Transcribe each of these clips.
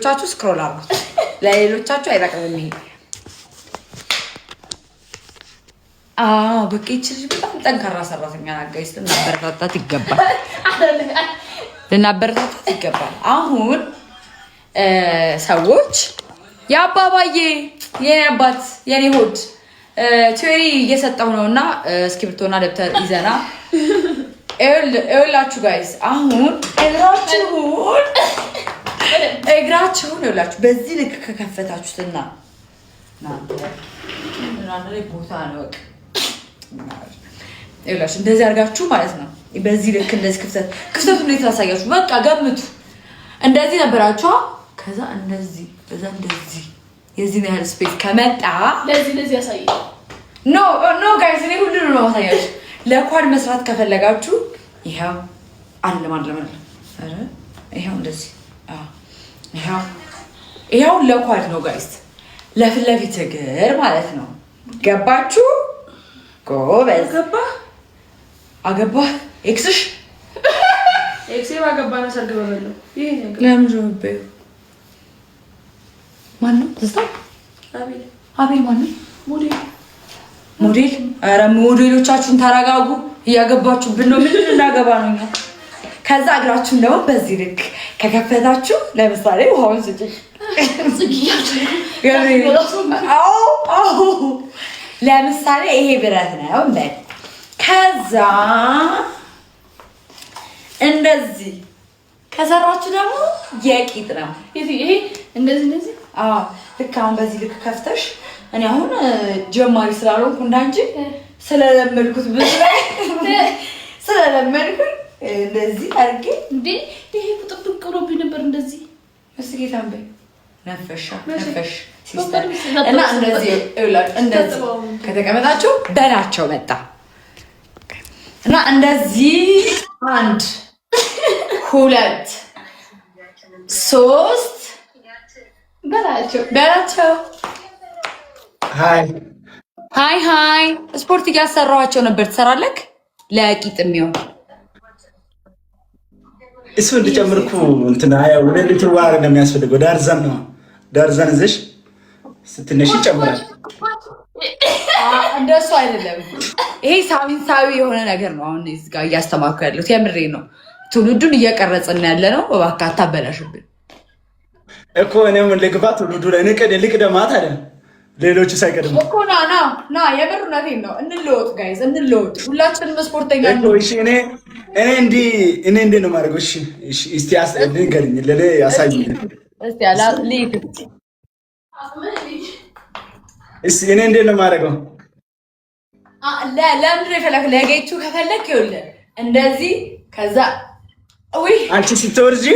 ቻቹ ስክሮል አድርጉት። ለሌሎቻችሁ አይጠቅምም ይሄ። በቃ ይቺ ልጅ በጣም ጠንካራ ሰራተኛ ናት ጋይስ። ልናበረታታት ይገባል። አሁን ሰዎች የአባባዬ የኔ አባት የኔ ሆድ ቲዮሪ እየሰጠው ነው እና እስክሪብቶና ደብተር ይዘና ይኸውላችሁ ጋይስ አሁን እግራችሁን ይኸውላችሁ በዚህ ልክ ከከፈታችሁትና ቦታ ነው ይኸውላችሁ እንደዚህ አድርጋችሁ ማለት ነው። በዚህ ልክ እንደዚህ ክፍተቱ እንዴት ላሳያችሁ? በቃ ገምቱ። እንደዚህ ነበራችሁ። ከዛ እንደዚህ በዛ እንደዚህ የዚህ ያህል ስፔስ ከመጣ ለዚህ ያሳይ። ኖ ጋይስ እኔ ሁሉንም ነው ማሳያችሁ። ለኳድ መስራት ከፈለጋችሁ ይሄው ይሄው እንደዚህ ይሄው ለኳድ ነው ጋይስ፣ ለፊት ለፊት እግር ማለት ነው። ገባችሁ? ጎበዝ አገባ ኤክስሽ ኤክሴ ባገባ ነው ሰርግ በበለው ይሄ ነገር ለምን ጆበዩ ማነው? አቤል ማነው? ሞዴል ኧረ ሞዴሎቻችሁን ተረጋጉ። እያገባችሁብን ነው። ምን እናገባ ነው እኛ። ከዛ እግራችሁን ደግሞ በዚህ ልክ ከከፈታችሁ ለምሳሌ ውሃውን ስጭኝ ለምሳሌ ይሄ ብረት ነው እንበል። ከዛ እንደዚህ ከሰራችሁ ደግሞ የቂጥ ነው ይሄ እንደዚህ ልክ አሁን በዚህ ልክ ከፍተሽ እኔ አሁን ጀማሪ ስላልሆንኩ እንዳንቺ ስለለመድኩት ስለለመድኩኝ እንደዚህ አድርጌ እንዴ ይሄ ቁጥጥር ቅሮብኝ ነበር። እንደዚህ እስኪታም በይ ነፈሽ ሲስተር እና እንደዚህ እንደዚህ ከተቀመጣችሁ በላቸው መጣ እና እንደዚህ 1 2 3 በላቸው። ሃይ ስፖርት እያሰራኋቸው ነበር። ትሰራለህ? ለቂጥ የሚሆን እሱ እንድጨምርኩ እንትና ያው ወደ ሊትር ዋር እንደሚያስፈልገው ዳርዘን እዚህ ስትነሽ ይጨምራል። እንደሱ አይደለም። ይሄ ሳይንሳዊ የሆነ ነገር ነው። አሁን እዚህ ጋር እያስተማርኩ ያለሁት የምሬ ነው። ትውልዱን እየቀረጽን ያለ ነው። እባክህ አታበላሽብን እኮ እኔም ልግባ ትውልዱ ላይ ልቅደማት አለ ሌሎቹ ሳይቀድሙ እኮ ና የምሩነቴን ነው። እንለወጥ ጋይዝ እንለወጥ። ሁላችንም ስፖርተኛ ነው። እሺ እኔ እንዴ ነው ማድረገው? እሺ እስቲ ንገሪኝ፣ ለኔ ያሳይኝ እስቲ አላ ሊክ እስቲ እኔ እንዴ ነው ማድረገው? ለምንድን ነው የፈለክ? ለጌቹ ከፈለክ ይኸውልህ እንደዚህ ከዛ አንቺ ስትወርጂ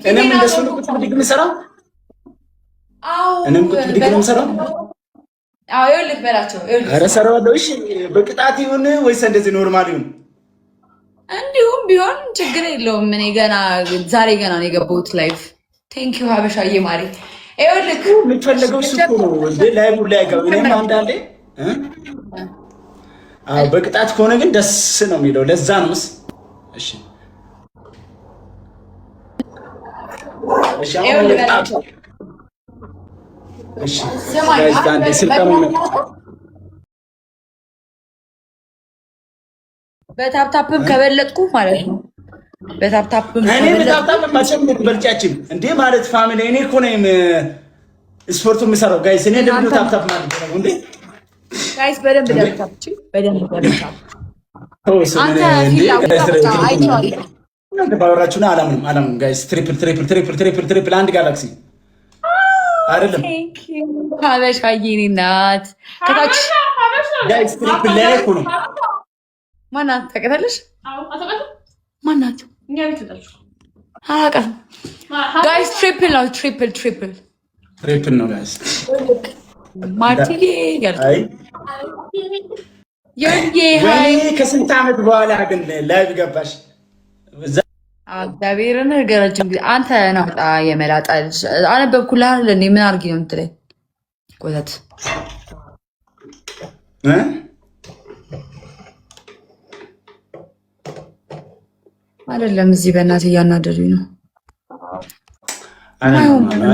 እኔም እንደሱ ነው ቁጭ ብድግ የምሰራው። እኔም ቁጭ ብድግ ነው የምሰራው። ይኸውልህ በላቸው። ኧረ እሰራዋለሁ። እሺ በቅጣት ይሁን ወይስ እንደዚህ ኖርማል ይሁን? እንዲሁም ቢሆን ችግር የለውም። እኔ ዛሬ ገና ነው የገባሁት ላይፍ። ቴንኪው ሀበሻዬ ማሪ። ይኸውልህ የሚፈለገው እሱ እኮ ነው እንደ ላይቭ ላይ ያገው እኔም አንዳንዴ በቅጣት ከሆነ ግን ደስ ነው የሚለው። ለዛ ነው እሺ በታፕታፕም ከበለጥኩ ማለት ነው። በታፕታፕም በልጫችን እንዴ ማለት ፋሚሊ እኔ እኮ ነኝ ስፖርቱ የምሰራው ጋይስ። እኔ ደግሞ ታፕታፕ ማለት ነው እንዴ ጋይስ። በደንብ ደብታፕ እናንተ ባወራችሁና አላምንም ጋይስ። ትሪፕል አንድ ጋላክሲ አይደለም ሀበሻዬ ናት። ከታች ጋይስ ትሪፕል ላይ እኮ ነው። ማናት ታውቃታለሽ? ማናት? አላውቃትም ጋይስ። ትሪፕል ነው። ትሪፕል ነው ጋይስ። ማርቲዬ አይ ሃይ ከስንት ዓመት በኋላ ግን ላይቭ ገባሽ? እግዚአብሔርን ረጅም ጊዜ አንተ ናውጣ የመላጣ ልጅ አነበብኩልህ አይደል? እኔ ምን አድርጊ ነው የምትለኝ? ቆተት አይደለም እዚህ በእናትህ እያናደዱኝ ነው።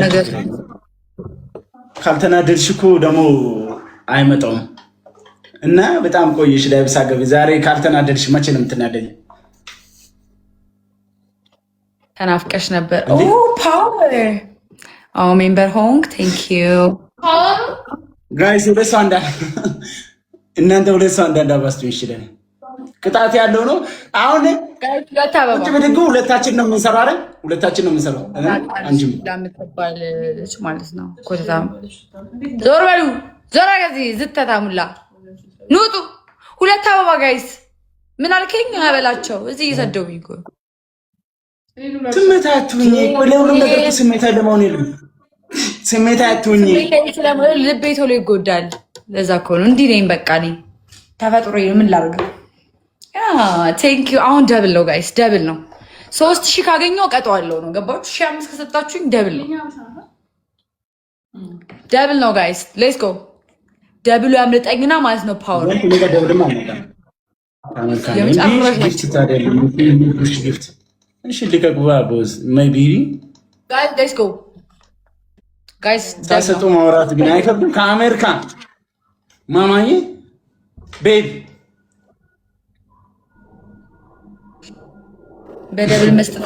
ነገር ካልተናደድሽ እኮ ደግሞ አይመጣውም እና በጣም ቆየሽ ላይ ብሳ ገቢ ዛሬ ካልተናደድሽ መቼ ነው የምትናደኝ? ተናፍቀሽ ነበር። ፓወር ሜምበር ሆንክ። ቴንክ ዩ ጋይስ። ሁለት ሰው እናንተ ሁለት ሰው አንዳንድ ይችላል። ቅጣት ያለው ነው። አሁን ቁጭ ብድጉ ሁለታችን ነው የምንሰራው አይደል? ሁለታችን ነው የምንሰራው። አንቺም ለምትባልች ማለት ነው። ኮተታም ዞር በሉ። ዞር ከዚህ ዝተታሙላ ኑጡ። ሁለት አበባ ጋይስ። ምን አልከኝ? አበላቸው እዚህ እየሰደቡኝ እኮ ስሜት አትሁኝ። ለሁሉም ነገር ስሜት ለመሆን የለም። ስሜት አትሁኝ። ልቤ ቶሎ ይጎዳል። ለዛ እኮ ነው እንዲህ ነኝ። በቃ እኔ ተፈጥሮ ምን ላድርግ? ቴንክ ዩ። አሁን ደብል ነው ጋይስ፣ ደብል ነው። 3000 ካገኘው ቀጠዋለሁ ነው። ገባችሁ? 1500 ከሰጣችሁኝ ደብል ነው። ደብል ነው ጋይስ። ሌትስ ጎ። ደብሉ ያምልጠኝና ማለት ነው ፓወር እሺ ልቀቁ። ቦዝ ሜቢ ሌትስ ጎ ጋይስ። ታሰጡ ማውራት ግን አይከብድም። ከአሜሪካ ማማዬ ቤቢ በደብል መስጠት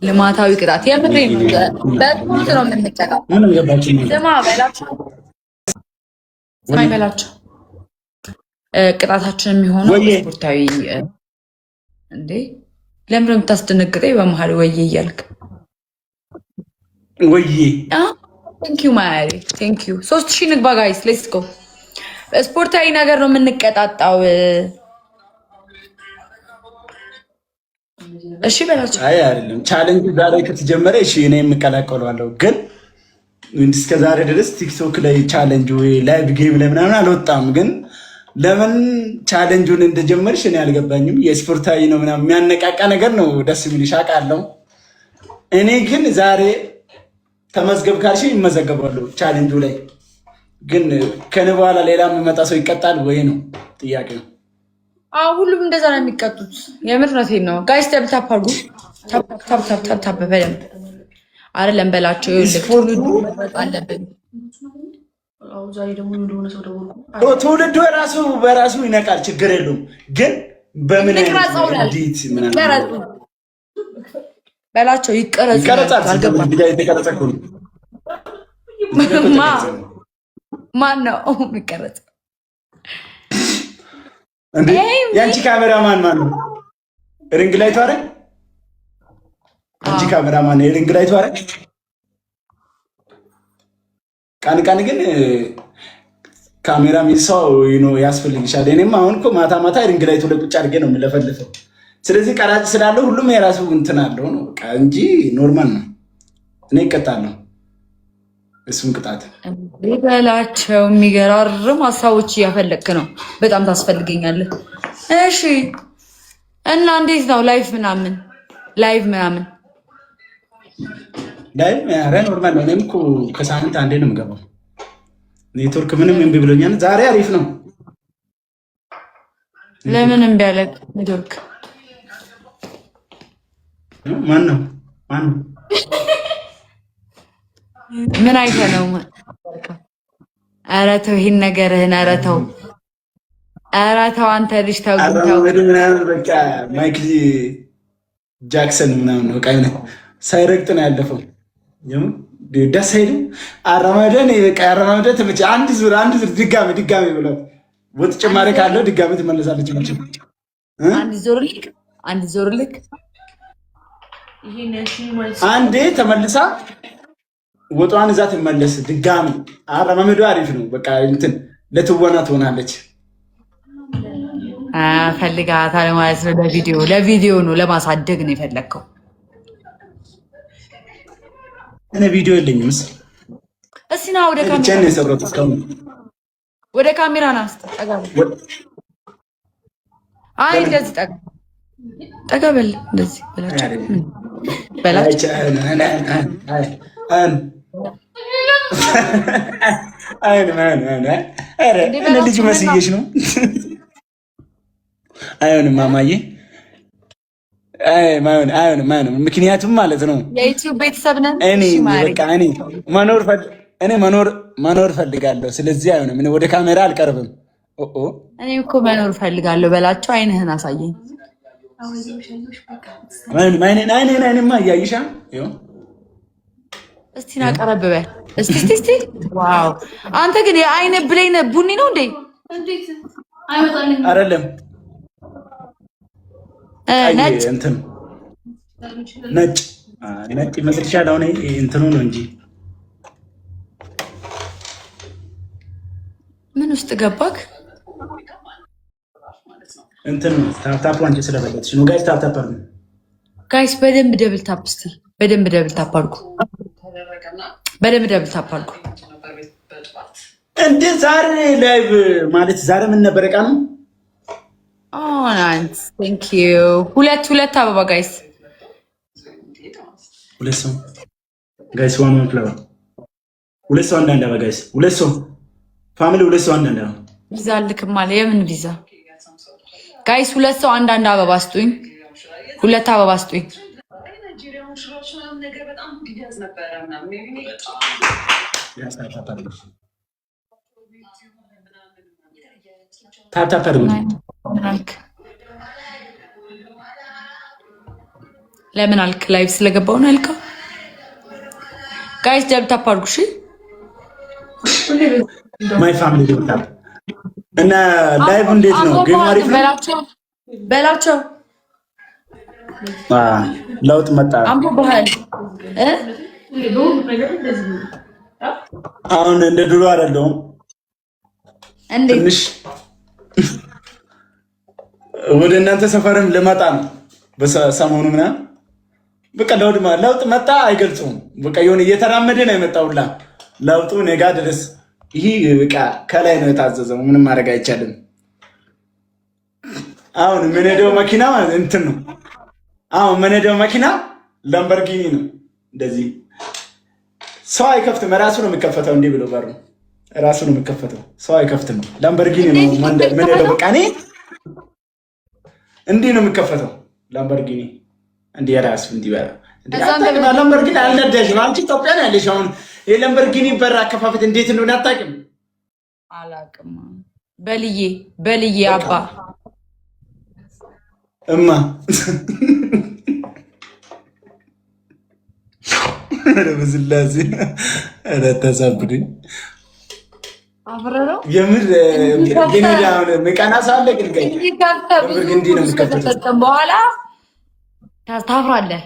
ልማታዊ ቅጣት የምሬ ነው። በቁርጥ ነው የምንቀጣው። ስማ በላቸው ቅጣታችን የሚሆነው ስፖርታዊ። እንዴ ለምን የምታስደነግጠኝ በመሀል ወዬ እያልክ? ወዬ ቴንክ ዩ ማሪ ቴንክ ዩ። 3000 ንግባ ጋይስ ሌትስ ጎ። ስፖርታዊ ነገር ነው የምንቀጣጣው። እሺ በላቸው። አይ አይደለም ቻሌንጅ ዛሬ ከተጀመረ እሺ እኔ የምቀላቀለዋለሁ። ግን እስከ ዛሬ ድረስ ቲክቶክ ላይ ቻሌንጅ ወይ ላይቭ ጌም ላይ ምናምን አልወጣም። ግን ለምን ቻሌንጁን እንደጀመርሽ እኔ አልገባኝም። የስፖርታዊ ነው ምናምን የሚያነቃቃ ነገር ነው ደስ የሚልሽ አውቃለሁ። እኔ ግን ዛሬ ተመዝገብ ካልሽ ይመዘገባለሁ ቻሌንጁ ላይ። ግን ከኔ በኋላ ሌላ የሚመጣ ሰው ይቀጣል ወይ ነው ጥያቄው። ሁሉም እንደዛ ነው የሚቀጡት። የምርነቴን ነው ጋይስ። ታፕ አድርጉ። ታፕ በደንብ አይደለም በላቸው። አለብን ትውልዱ በራሱ ይነቃል፣ ችግር የለውም። ግን በምን በላቸው ይቀረጻል። ማን ነው የሚቀረጽ? የአንቺ ካሜራማን ማን ነው? ሪንግ ላይቱ አይደል? አንቺ ካሜራማን የሪንግ ላይቱ አይደል? ቀን ግን ካሜራ የሚሰው ያስፈልግሻል። እኔም አሁን እኮ ማታ ሪንግ ላይቱ ላይ ቁጭ አድርጌ ነው የምለፈልፈው። ስለዚህ ቀራጭ ስላለው ሁሉም የራሱ እንትን አለው ነው እንጂ ኖርማል ነው። እኔ እቀጣለሁ፣ እሱም ቅጣት በላቸው። የሚገራርም ሀሳቦች እያፈለክ ነው። በጣም ታስፈልገኛለህ። እሺ እና እንዴት ነው ላይቭ ምናምን ኧረ ኖርማል ነው። እኔም እኮ ከሳምንት አንዴ ነው የምገባው። ኔትወርክ ምንም እምቢ ብሎኛል። ዛሬ አሪፍ ነው። ለምን እምቢ አለ ኔትወርክ? ማን ነው ምን አይተህ ነው? ኧረ ተው ይሄን ነገርህን። ኧረ ተው አንተ ልጅ ተው። በቃ ማይክል ጃክሰን ምናምን ነው። በቃ ሳይረግጥ ነው ያለፈው። ደስ አይልም። አረማመደን ትመጪ አንድ ዙር ድጋሚ ብሏት ወጥ ጭማሪ ካለው ድጋሚ ትመለሳለች። አንድ ዞር ልክ አንዴ ተመልሳ ወጧን እዛ ትመለስ ድጋሚ። አረማመዱ አሪፍ ነው። በቃ እንትን ለትወና ትሆናለች። ፈልጋታል ማለት ነው። ለቪዲዮ ነው ለማሳደግ ነው የፈለግከው። እኔ ቪዲዮ የለኝም። እስኪ ና ወደ ካሜራ ና። አይ እንደዚህ ጠጋ በል። እንደዚህ በላቸው። ልጅ መስዬሽ ነው። አይሆንም ማማዬ፣ አይሆንም። ምክንያቱም ማለት ነው የዩቲዩብ ቤተሰብ ነን። እኔ በቃ እኔ መኖር ፈልጋለሁ። ስለዚህ አይሆንም። እኔ ወደ ካሜራ አልቀርብም። እኔ እኮ መኖር ፈልጋለሁ በላቸው። አይንህን አሳየኝ። አይኔማ እያይሻ እስቲ ና ቀረብ በል እስቲ። ዋው አንተ ግን የአይን ብሌን ቡኒ ነው እንዴ? አይደለም ነጭ እንትን ነጭ ይመስልሻል? አሁን እንትኑ ነው እንጂ ምን ውስጥ ገባክ? እንትን ታፕ አንቺ ስለበለጥሽ ነው። ጋይስ በደንብ ደብል ታፕ እስቲ በደንብ ደብል ታፕ አድርጉ። እንደ ዛሬ ላይቭ ማለት ዛሬ ምን ነበር? ዕቃ ነው። ናይስ ቴንክ ዩ። ሁለት አበባ ጋይስ፣ ሁለት ሰው ጋይስ፣ ዋን ፍላወር፣ ሁለት ሰው አንዳንድ አበባ ጋይስ፣ ሁለት ሰው ፋሚሊ፣ ሁለት ሰው አንዳንድ አበባ። ቪዛ ልክም አለ። የምን ቪዛ ጋይስ? ሁለት ሰው አንዳንድ አበባ ስጡኝ። ሁለት አበባ ስጡኝ። ለምን አልክ? ላይቭ ስለገባው ነው ያልከው? ጋይስ ደብል ታፕ አድርጉ። እሺ ማይ ፋሚሊ ደብል ታፕ እና ላይቭ እንዴት ነው? ጌም አሪፍ ነው በላቸው። ለውጥ መጣ። አንብበሃል? አሁን እንደ ድሮ አይደለሁም። ትንሽ ወደ እናንተ ሰፈርም ልመጣ ነው በሰሞኑ ምናምን። በቃ ለውጥ መጣ አይገልጹም። በቃ የሆነ እየተራመደ ነው የመጣውላ ለውጡ እኔ ጋ ድረስ። ይሄ በቃ ከላይ ነው የታዘዘው። ምንም ማድረግ አይቻልም። አሁን የምንሄደው መኪና እንትን ነው። አሁን የምንሄደው መኪና ላምበርጊኒ ነው። እንደዚህ ሰው አይከፍትም፣ ራሱ ነው የሚከፈተው። እንዲህ ብሎ በሩ ራሱ ነው የሚከፈተው። ሰው አይከፍትም። ላምበርጊኒ ነው የምንሄደው። በቃ እኔ እንዲህ ነው የሚከፈተው ላምበርጊኒ። እንዲህ የራሱ እንዲህ በራ ላምበርጊኒ አልነዳሽም አንቺ ኢትዮጵያ ነው ያለሽ። አሁን የላምበርጊኒ በር አከፋፈት እንዴት እንደሆነ አታውቅም? አላውቅም። በልዬ አባ እማ በስላሴ ተሳብዱኝ። የምር ግን መቃና ሳለ ግን እንዲህ ነው የሚከፈተው። በኋላ ታፍራለህ።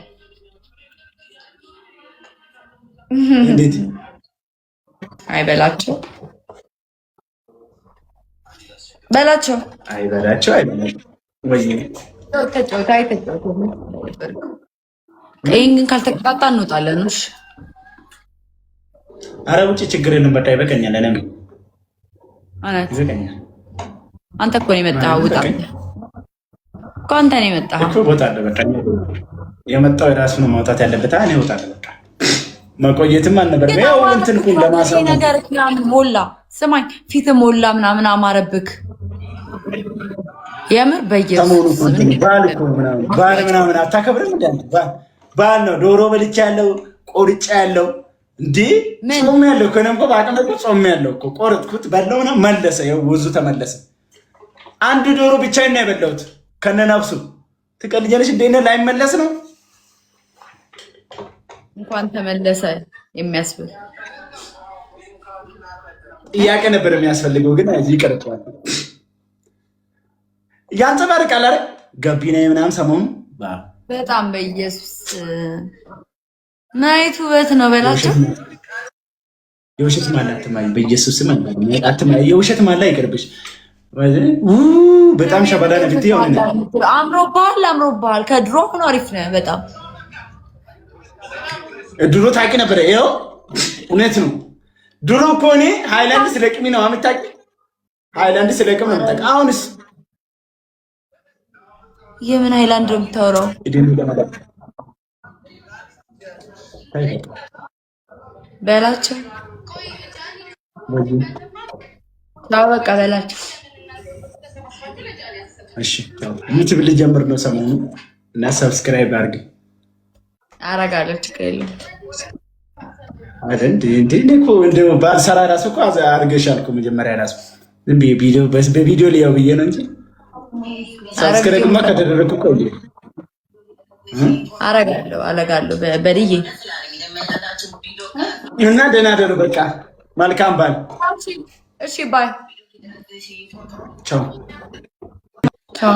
እንዴት አይበላቸው ይህን ግን ካልተቀጣጣ እንወጣለን። እሺ ኧረ ውጭ ችግር የለም። በቃ ይበቃኛል። ለምን አንተ እኮ ነው የመጣኸው። ውጣ እኮ አንተ ነው የመጣኸው እኮ። እወጣለሁ። በቃ የመጣው የራሱ ነው ማውጣት ያለበት። እኔ እወጣለሁ። በቃ መቆየትም አልነበረም። ያው እንትን እኮ ለማሳው ነገር ሞላ። ስማኝ፣ ፊት ሞላ ምናምን አማረብክ። የምር በየሱስ ባል ምናምን አታከብርም? ባል ነው። ዶሮ በልቻ ያለው ቆርጫ ያለው እንዴ ጾም ያለው ከነም በአቅም ጾም ያለው እኮ ቆርጥኩት በለው ነው መለሰ። ያው ወዙ ተመለሰ። አንድ ዶሮ ብቻ ነው የበላሁት ከነናብሱ። ትቀልጃለሽ እንዴ? ነው ላይመለስ ነው እንኳን ተመለሰ የሚያስብል ጥያቄ ነበር የሚያስፈልገው፣ ግን እዚህ ቀርቷል። ያንጸባርቃል አይደል? ገቢና ምናምን ሰሞኑን በጣም በኢየሱስ ናይቱ በት ነው በላቸው። የውሸት ማላ አትማይ፣ በኢየሱስ ስም አትማይ። የውሸት ማላ ይቀርብሽ። በጣም ሸበላ ነው ፊት ይሆነ። አምሮብሃል። ከድሮ ሆኖ አሪፍ ነው በጣም። ድሮ ታውቂ ነበር? ይኸው እውነት ነው። ድሮ እኮ እኔ ሃይላንድ ስለቅሚ ነው የምታውቂ። ሃይላንድ ስለቅም ነው የምታውቂ። አሁንስ የምን ሃይላንድ ነው የምታወራው? በላቸው በቃ በላቸው። እሺ ዩቲዩብ ልጀምር ነው ሰሞኑ እና ሰብስክራይብ አድርግ። አረጋለሁ፣ ችግር የለም። አይደል እንዴ እኮ እንደው ባልሰራ ራሱ እኮ አድርገሻል እኮ መጀመሪያ ራሱ ዝም ብዬ በቪዲዮ ሊያው ብዬ ነው እንጂ ሰብስክራይብማ ከተደረግኩ እኮ አረጋለሁ በልዬ እና ደህና ደሩ። በቃ መልካም ባል። እሺ ባይ። ቻው ቻው።